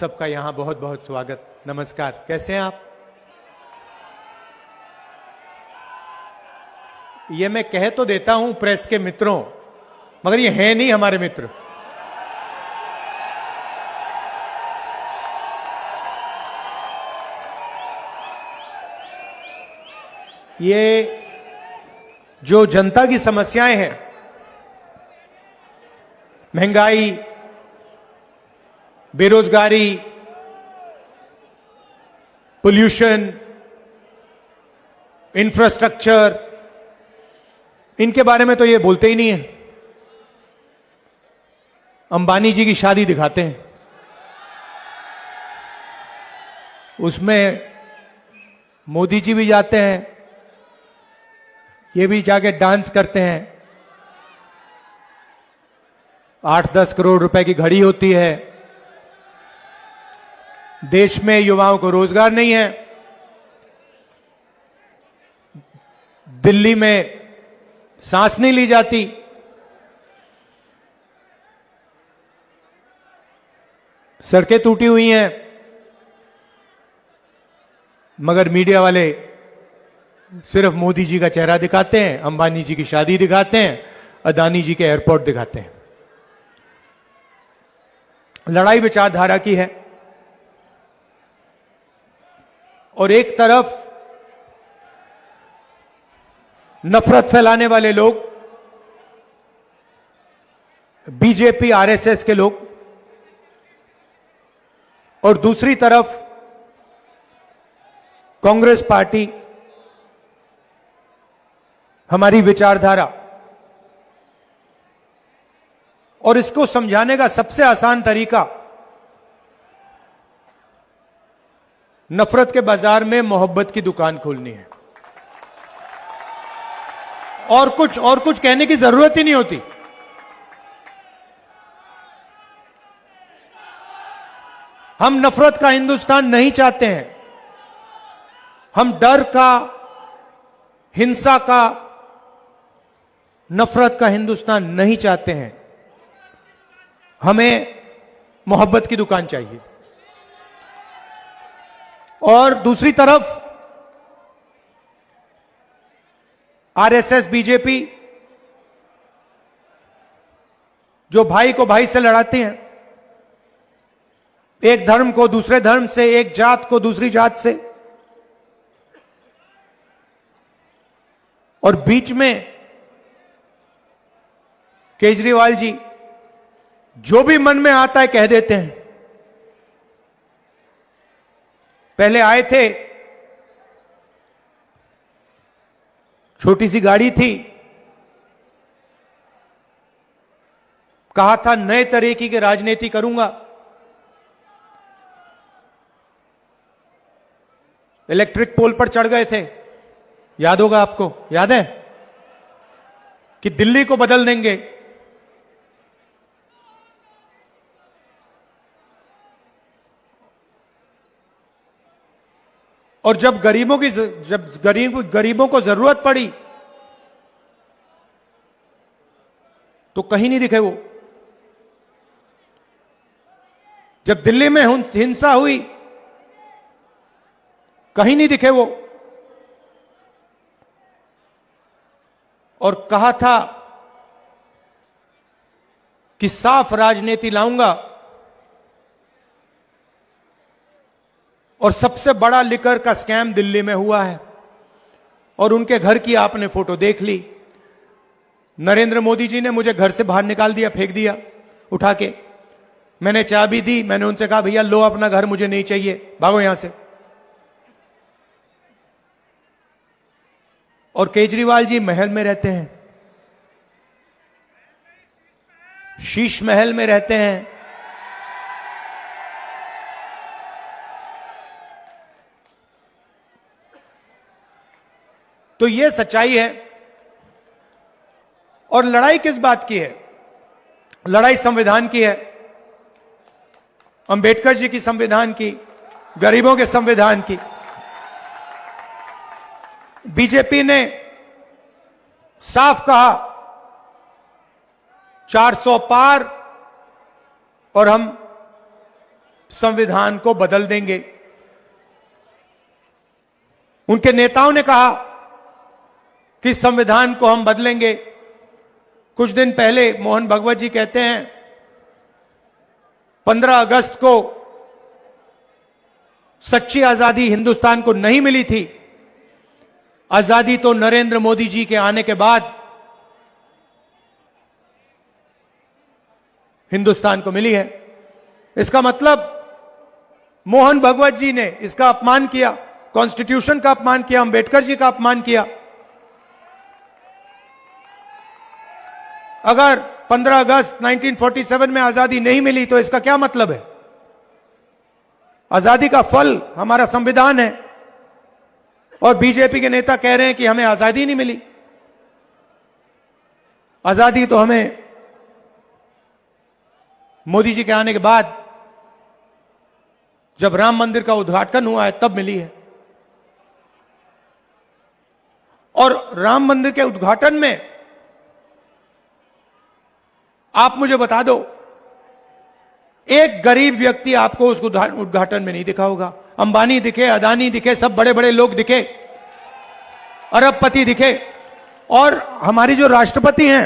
सबका यहां बहुत बहुत स्वागत, नमस्कार। कैसे हैं आप? ये मैं कह तो देता हूं प्रेस के मित्रों, मगर ये हैं नहीं हमारे मित्र। ये जो जनता की समस्याएं हैं, महंगाई, बेरोजगारी, पोल्यूशन, इंफ्रास्ट्रक्चर, इनके बारे में तो ये बोलते ही नहीं है। अंबानी जी की शादी दिखाते हैं, उसमें मोदी जी भी जाते हैं, ये भी जाके डांस करते हैं। 8-10 करोड़ रुपए की घड़ी होती है। देश में युवाओं को रोजगार नहीं है। दिल्ली में सांस नहीं ली जाती। सड़कें टूटी हुई हैं, मगर मीडिया वाले सिर्फ मोदी जी का चेहरा दिखाते हैं, अंबानी जी की शादी दिखाते हैं, अदानी जी के एयरपोर्ट दिखाते हैं। लड़ाई विचारधारा की है, और एक तरफ नफरत फैलाने वाले लोग, बीजेपी आरएसएस के लोग, और दूसरी तरफ कांग्रेस पार्टी, हमारी विचारधारा। और इसको समझाने का सबसे आसान तरीका, नफरत के बाजार में मोहब्बत की दुकान खोलनी है। और कुछ कहने की जरूरत ही नहीं होती। हम नफरत का हिंदुस्तान नहीं चाहते हैं। हम डर का, हिंसा का, नफरत का हिंदुस्तान नहीं चाहते हैं। हमें मोहब्बत की दुकान चाहिए। और दूसरी तरफ आरएसएस, बीजेपी, जो भाई को भाई से लड़ाते हैं, एक धर्म को दूसरे धर्म से, एक जात को दूसरी जात से, और बीच में केजरीवाल जी जो भी मन में आता है कह देते हैं। पहले आए थे, छोटी सी गाड़ी थी, कहा था नए तरीके की राजनीति करूंगा। इलेक्ट्रिक पोल पर चढ़ गए थे, याद होगा आपको, याद है कि दिल्ली को बदल देंगे। और जब गरीबों को जरूरत पड़ी तो कहीं नहीं दिखे वो। जब दिल्ली में हिंसा हुई, कहीं नहीं दिखे वो। और कहा था कि साफ राजनीति लाऊंगा। और सबसे बड़ा लिकर का स्कैम दिल्ली में हुआ है, और उनके घर की आपने फोटो देख ली। नरेंद्र मोदी जी ने मुझे घर से बाहर निकाल दिया, फेंक दिया उठा के। मैंने चाबी दी, मैंने उनसे कहा भैया लो अपना घर, मुझे नहीं चाहिए, भागो यहां से। और केजरीवाल जी महल में रहते हैं, शीश महल में रहते हैं। तो यह सच्चाई है। और लड़ाई किस बात की है? लड़ाई संविधान की है, अंबेडकर जी की संविधान की, गरीबों के संविधान की। बीजेपी ने साफ कहा 400 पार और हम संविधान को बदल देंगे। उनके नेताओं ने कहा कि संविधान को हम बदलेंगे। कुछ दिन पहले मोहन भगवत जी कहते हैं 15 अगस्त को सच्ची आजादी हिंदुस्तान को नहीं मिली थी, आजादी तो नरेंद्र मोदी जी के आने के बाद हिंदुस्तान को मिली है। इसका मतलब मोहन भगवत जी ने इसका अपमान किया, कॉन्स्टिट्यूशन का अपमान किया, अंबेडकर जी का अपमान किया। अगर 15 अगस्त 1947 में आजादी नहीं मिली तो इसका क्या मतलब है? आजादी का फल हमारा संविधान है और बीजेपी के नेता कह रहे हैं कि हमें आजादी नहीं मिली। आजादी तो हमें मोदी जी के आने के बाद जब राम मंदिर का उद्घाटन हुआ है तब मिली है। और राम मंदिर के उद्घाटन में आप मुझे बता दो, एक गरीब व्यक्ति आपको उस उद्घाटन में नहीं दिखा होगा। अंबानी दिखे, अदानी दिखे, सब बड़े बड़े लोग दिखे, अरबपति दिखे, और हमारी जो राष्ट्रपति हैं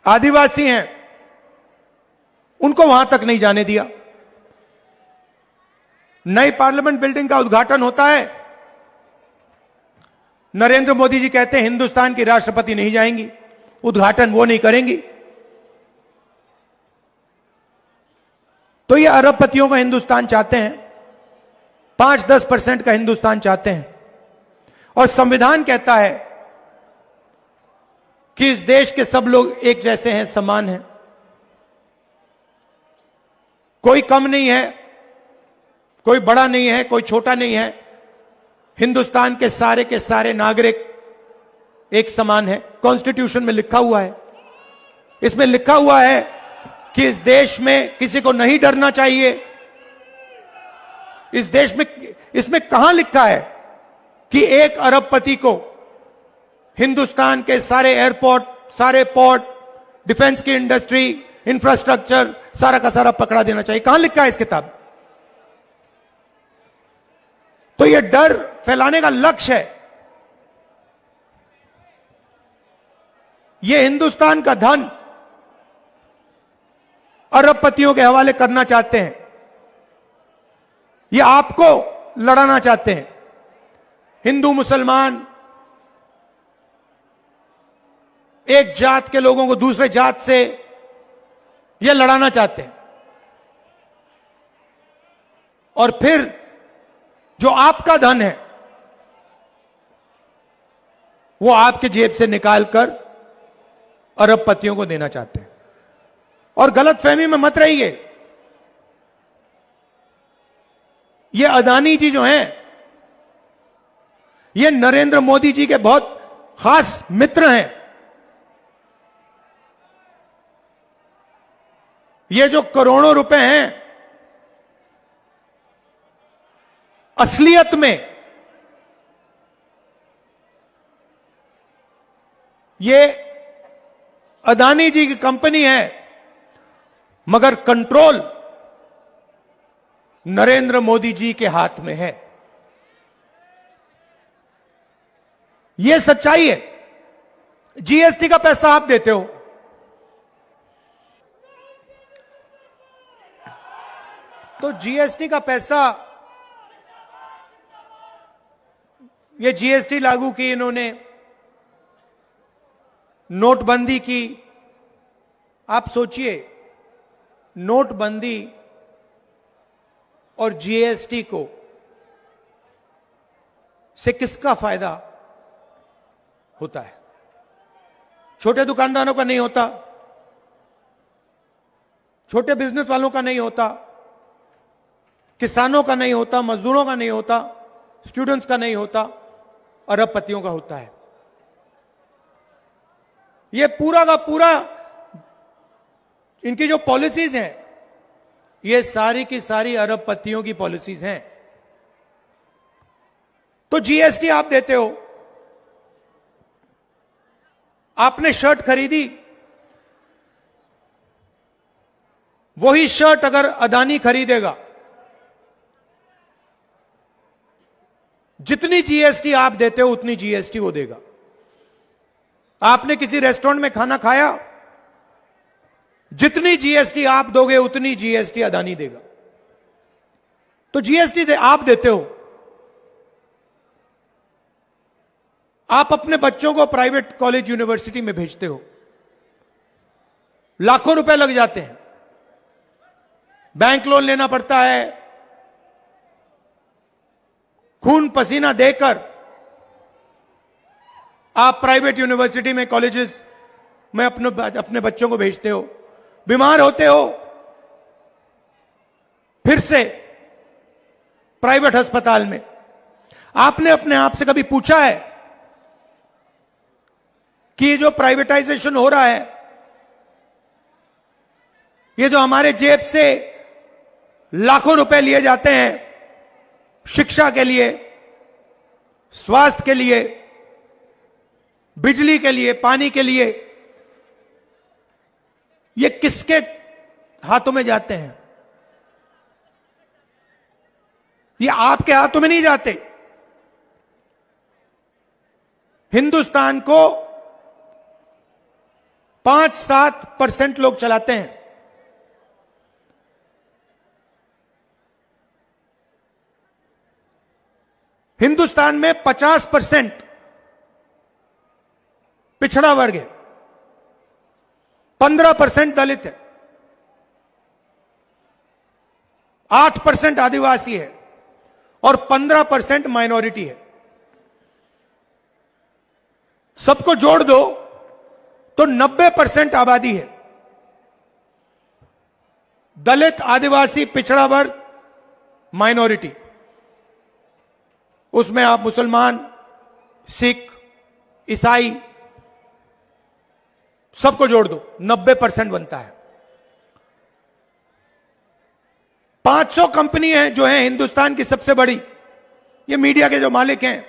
आदिवासी हैं उनको वहां तक नहीं जाने दिया। नई पार्लियामेंट बिल्डिंग का उद्घाटन होता है, नरेंद्र मोदी जी कहते हैं हिंदुस्तान की राष्ट्रपति नहीं जाएंगी, उद्घाटन वो नहीं करेंगी। तो ये अरबपतियों का हिंदुस्तान चाहते हैं, 5-10% का हिंदुस्तान चाहते हैं। और संविधान कहता है कि इस देश के सब लोग एक जैसे हैं, समान हैं, कोई कम नहीं है, कोई बड़ा नहीं है, कोई छोटा नहीं है। हिंदुस्तान के सारे नागरिक एक समान है। कॉन्स्टिट्यूशन में लिखा हुआ है, इसमें लिखा हुआ है कि इस देश में किसी को नहीं डरना चाहिए। इस देश में, इसमें कहां लिखा है कि एक अरबपति को हिंदुस्तान के सारे एयरपोर्ट, सारे पोर्ट, डिफेंस की इंडस्ट्री, इंफ्रास्ट्रक्चर सारा का सारा पकड़ा देना चाहिए? कहां लिखा है इस किताब? तो यह डर फैलाने का लक्ष्य है। यह हिंदुस्तान का धन अरबपतियों के हवाले करना चाहते हैं, यह आपको लड़ाना चाहते हैं। हिंदू मुसलमान, एक जात के लोगों को दूसरे जात से यह लड़ाना चाहते हैं। और फिर जो आपका धन है वो आपके जेब से निकालकर अरबपतियों को देना चाहते हैं। और गलतफहमी में मत रहिए, ये अदानी जी जो हैं ये नरेंद्र मोदी जी के बहुत खास मित्र हैं। ये जो करोड़ों रुपए हैं, असलियत में ये अदानी जी की कंपनी है, मगर कंट्रोल नरेंद्र मोदी जी के हाथ में है। यह सच्चाई है। जीएसटी का पैसा आप देते हो, तो जीएसटी का पैसा, ये जीएसटी लागू की इन्होंने, नोटबंदी की। आप सोचिए, नोटबंदी और जीएसटी को से किसका फायदा होता है? छोटे दुकानदारों का नहीं होता, छोटे बिजनेस वालों का नहीं होता, किसानों का नहीं होता, मजदूरों का नहीं होता, स्टूडेंट्स का नहीं होता, अरबपतियों का होता है। ये पूरा का पूरा इनकी जो पॉलिसीज हैं, ये सारी की सारी अरबपतियों की पॉलिसीज हैं। तो जीएसटी आप देते हो। आपने शर्ट खरीदी, वही शर्ट अगर अदानी खरीदेगा, जितनी जीएसटी आप देते हो उतनी जीएसटी वो देगा। आपने किसी रेस्टोरेंट में खाना खाया, जितनी जीएसटी आप दोगे उतनी जीएसटी अदानी देगा। तो जीएसटी आप देते हो। आप अपने बच्चों को प्राइवेट कॉलेज यूनिवर्सिटी में भेजते हो, लाखों रुपए लग जाते हैं, बैंक लोन लेना पड़ता है, खून पसीना देकर आप प्राइवेट यूनिवर्सिटी में, कॉलेजेस में अपने बच्चों को भेजते हो। बीमार होते हो, फिर से प्राइवेट अस्पताल में। आपने अपने आप से कभी पूछा है कि ये जो प्राइवेटाइजेशन हो रहा है, ये जो हमारे जेब से लाखों रुपए लिए जाते हैं शिक्षा के लिए, स्वास्थ्य के लिए, बिजली के लिए, पानी के लिए, ये किसके हाथों में जाते हैं? ये आपके हाथों में नहीं जाते। हिंदुस्तान को 5-7% लोग चलाते हैं। हिंदुस्तान में 50% पिछड़ा वर्ग है, 15% दलित है, 8% आदिवासी है और 15% माइनॉरिटी है। सबको जोड़ दो तो 90% आबादी है। दलित, आदिवासी, पिछड़ा वर्ग, माइनॉरिटी, उसमें आप मुसलमान, सिख, ईसाई सबको जोड़ दो, 90% बनता है। 500 कंपनी है जो है हिंदुस्तान की सबसे बड़ी, ये मीडिया के जो मालिक हैं,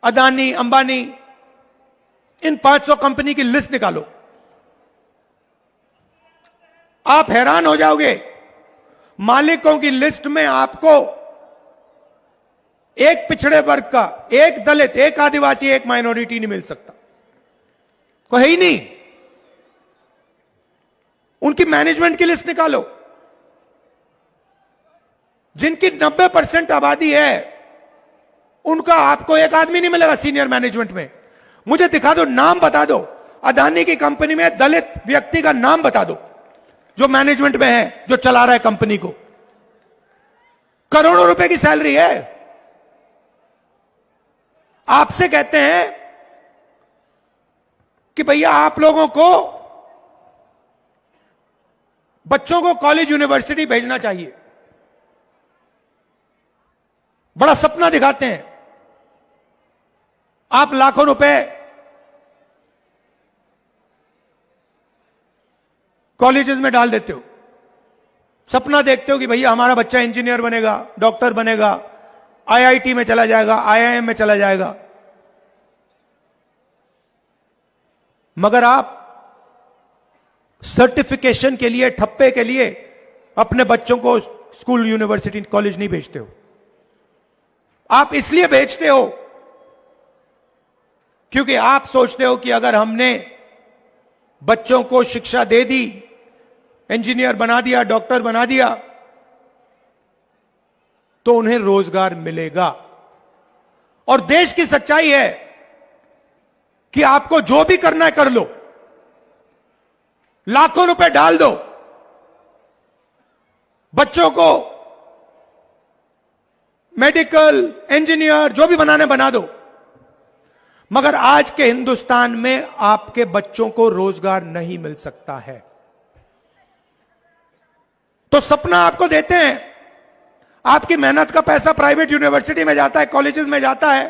अदानी, अंबानी, इन 500 कंपनी की लिस्ट निकालो, आप हैरान हो जाओगे। मालिकों की लिस्ट में आपको एक पिछड़े वर्ग का, एक दलित, एक आदिवासी, एक माइनॉरिटी नहीं मिल सकता, कोई है ही नहीं। उनकी मैनेजमेंट की लिस्ट निकालो, जिनकी 90% आबादी है, उनका आपको एक आदमी नहीं मिलेगा सीनियर मैनेजमेंट में। मुझे दिखा दो, नाम बता दो, अदानी की कंपनी में दलित व्यक्ति का नाम बता दो जो मैनेजमेंट में है, जो चला रहा है कंपनी को। करोड़ों रुपए की सैलरी है। आपसे कहते हैं कि भैया आप लोगों को बच्चों को कॉलेज यूनिवर्सिटी भेजना चाहिए, बड़ा सपना दिखाते हैं। आप लाखों रुपए कॉलेजेस में डाल देते हो, सपना देखते हो कि भैया हमारा बच्चा इंजीनियर बनेगा, डॉक्टर बनेगा, आईआईटी में चला जाएगा, आईआईएम में चला जाएगा। मगर आप सर्टिफिकेशन के लिए, ठप्पे के लिए अपने बच्चों को स्कूल, यूनिवर्सिटी, कॉलेज नहीं भेजते हो। आप इसलिए भेजते हो क्योंकि आप सोचते हो कि अगर हमने बच्चों को शिक्षा दे दी, इंजीनियर बना दिया, डॉक्टर बना दिया, तो उन्हें रोजगार मिलेगा। और देश की सच्चाई है कि आपको जो भी करना है कर लो, लाखों रुपए डाल दो, बच्चों को मेडिकल, इंजीनियर, जो भी बनाने बना दो, मगर आज के हिंदुस्तान में आपके बच्चों को रोजगार नहीं मिल सकता है। तो सपना आपको देते हैं, आपकी मेहनत का पैसा प्राइवेट यूनिवर्सिटी में जाता है, कॉलेजेस में जाता है।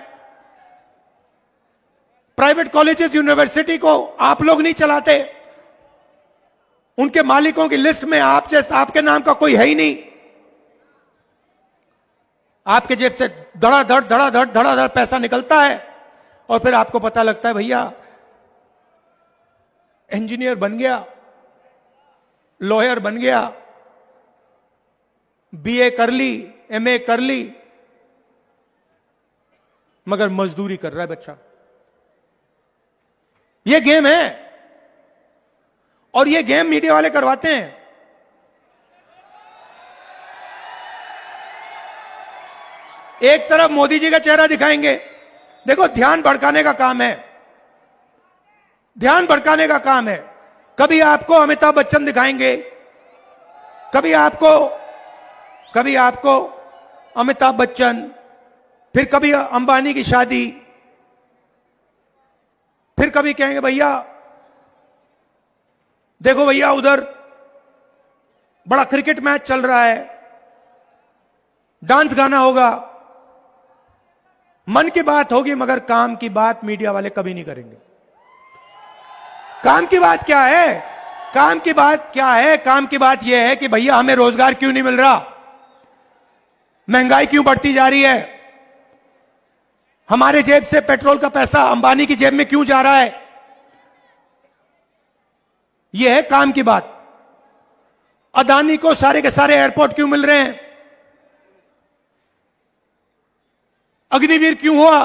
प्राइवेट कॉलेजेस, यूनिवर्सिटी को आप लोग नहीं चलाते, उनके मालिकों की लिस्ट में आपके नाम का कोई है ही नहीं। आपके जेब से धड़ाधड़ पैसा निकलता है और फिर आपको पता लगता है भैया इंजीनियर बन गया, लॉयर बन गया, बीए कर ली, एमए कर ली, मगर मजदूरी कर रहा है बच्चा। यह गेम है, और यह गेम मीडिया वाले करवाते हैं। एक तरफ मोदी जी का चेहरा दिखाएंगे, देखो ध्यान भड़काने का काम है, ध्यान भड़काने का काम है। कभी आपको अमिताभ बच्चन दिखाएंगे, कभी आपको अमिताभ बच्चन, फिर कभी अंबानी की शादी, फिर कभी कहेंगे भैया देखो भैया उधर बड़ा क्रिकेट मैच चल रहा है, डांस गाना होगा, मन की बात होगी, मगर काम की बात मीडिया वाले कभी नहीं करेंगे। काम की बात क्या है? काम की बात क्या है? काम की बात यह है कि भैया हमें रोजगार क्यों नहीं मिल रहा, महंगाई क्यों बढ़ती जा रही है, हमारे जेब से पेट्रोल का पैसा अंबानी की जेब में क्यों जा रहा है। यह है काम की बात। अदानी को सारे के सारे एयरपोर्ट क्यों मिल रहे हैं, अग्निवीर क्यों हुआ,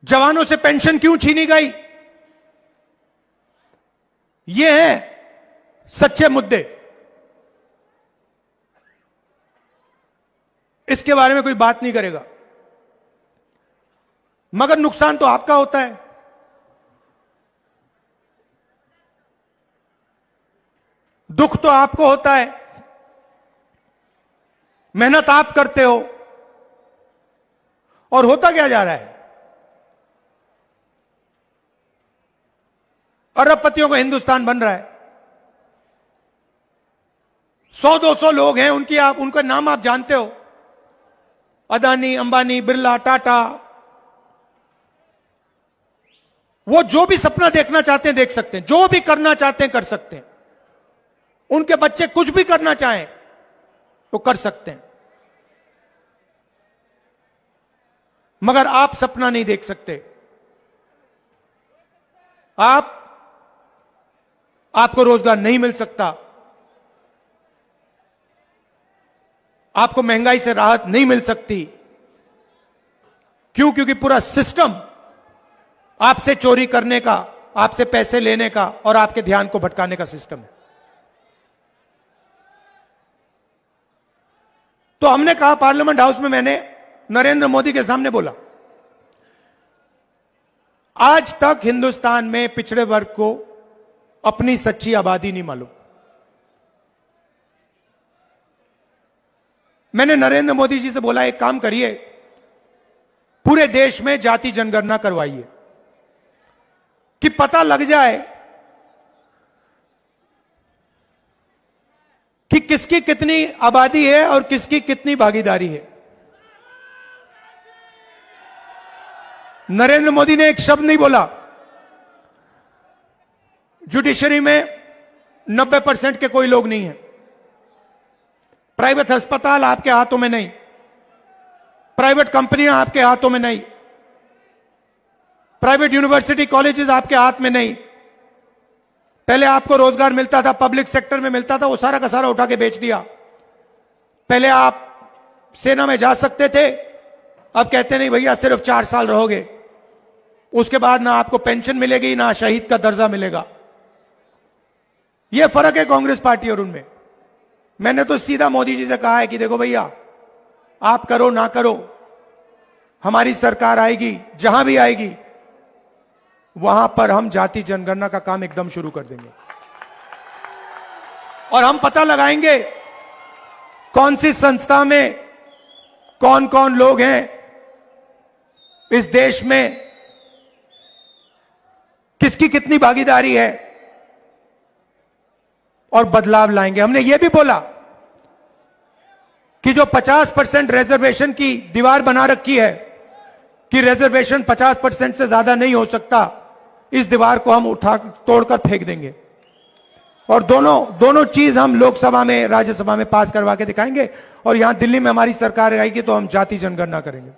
जवानों से पेंशन क्यों छीनी गई। ये हैं सच्चे मुद्दे। इसके बारे में कोई बात नहीं करेगा, मगर नुकसान तो आपका होता है। दुख तो आपको होता है, मेहनत आप करते हो, और होता क्या जा रहा है? अरबपतियों का हिंदुस्तान बन रहा है। 100-200 लोग हैं, उनका नाम आप जानते हो, अदानी, अंबानी, बिरला, टाटा। वो जो भी सपना देखना चाहते हैं देख सकते हैं, जो भी करना चाहते हैं कर सकते हैं। उनके बच्चे कुछ भी करना चाहें तो कर सकते हैं, मगर आप सपना नहीं देख सकते। आपको रोजगार नहीं मिल सकता, आपको महंगाई से राहत नहीं मिल सकती। क्यों? क्योंकि पूरा सिस्टम आपसे चोरी करने का, आपसे पैसे लेने का और आपके ध्यान को भटकाने का सिस्टम है। तो हमने कहा, पार्लियामेंट हाउस में मैंने नरेंद्र मोदी के सामने बोला, आज तक हिंदुस्तान में पिछड़े वर्ग को अपनी सच्ची आबादी नहीं मालूम। मैंने नरेंद्र मोदी जी से बोला, एक काम करिए, पूरे देश में जाति जनगणना करवाइए कि पता लग जाए कि किसकी कितनी आबादी है और किसकी कितनी भागीदारी है। नरेंद्र मोदी ने एक शब्द नहीं बोला। जुडिशरी में 90% के कोई लोग नहीं है, प्राइवेट अस्पताल आपके हाथों में नहीं, प्राइवेट कंपनियां आपके हाथों में नहीं, प्राइवेट यूनिवर्सिटी कॉलेजेस आपके हाथ में नहीं। पहले आपको रोजगार मिलता था, पब्लिक सेक्टर में मिलता था, वो सारा का सारा उठा के बेच दिया। पहले आप सेना में जा सकते थे, अब कहते नहीं भैया सिर्फ 4 साल रहोगे, उसके बाद ना आपको पेंशन मिलेगी ना शहीद का दर्जा मिलेगा। यह फर्क है कांग्रेस पार्टी और उनमें। मैंने तो सीधा मोदी जी से कहा है कि देखो भैया, आप करो ना करो, हमारी सरकार आएगी, जहां भी आएगी वहां पर हम जाति जनगणना का काम एकदम शुरू कर देंगे, और हम पता लगाएंगे कौन सी संस्था में कौन कौन लोग हैं, इस देश में किसकी कितनी भागीदारी है, और बदलाव लाएंगे। हमने यह भी बोला कि जो 50% रिजर्वेशन की दीवार बना रखी है कि रिजर्वेशन 50% से ज्यादा नहीं हो सकता, इस दीवार को हम उठा तोड़कर फेंक देंगे, और दोनों चीज हम लोकसभा में, राज्यसभा में पास करवा के दिखाएंगे, और यहां दिल्ली में हमारी सरकार आएगी तो हम जाति जनगणना करेंगे।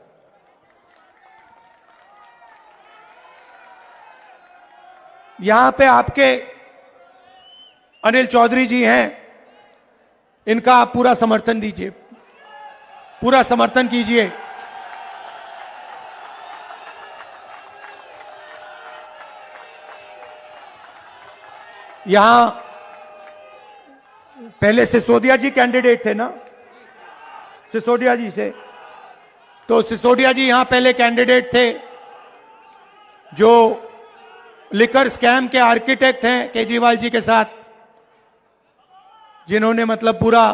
यहां पे आपके अनिल चौधरी जी हैं, इनका आप पूरा समर्थन दीजिए, पूरा समर्थन कीजिए। यहां पहले सिसोदिया जी कैंडिडेट थे ना, सिसोदिया जी से, तो सिसोदिया जी यहां पहले कैंडिडेट थे, जो लिकर स्कैम के आर्किटेक्ट हैं केजरीवाल जी के साथ, जिन्होंने मतलब पूरा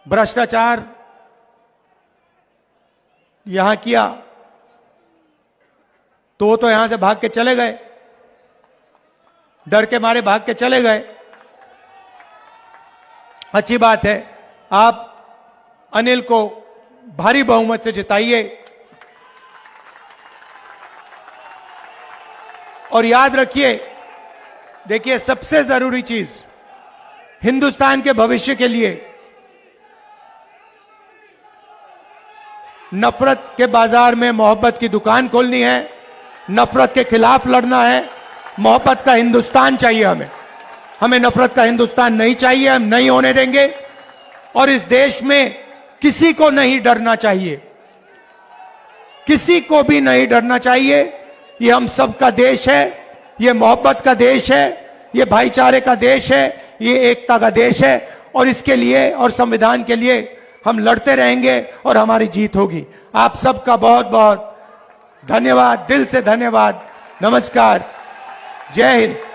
भ्रष्टाचार यहां किया। तो वो तो यहां से भाग के चले गए, डर के मारे भाग के चले गए। अच्छी बात है, आप अनिल को भारी बहुमत से जिताइए। और याद रखिए, देखिए सबसे जरूरी चीज हिंदुस्तान के भविष्य के लिए नफरत के बाजार में मोहब्बत की दुकान खोलनी है, नफरत के खिलाफ लड़ना है। मोहब्बत का हिंदुस्तान चाहिए हमें नफरत का हिंदुस्तान नहीं चाहिए, हम नहीं होने देंगे। और इस देश में किसी को नहीं डरना चाहिए, किसी को भी नहीं डरना चाहिए। ये हम सबका देश है, ये मोहब्बत का देश है, ये भाईचारे का देश है, ये एकता का देश है। और इसके लिए और संविधान के लिए हम लड़ते रहेंगे और हमारी जीत होगी। आप सबका बहुत बहुत धन्यवाद, दिल से धन्यवाद। नमस्कार, जय हिंद।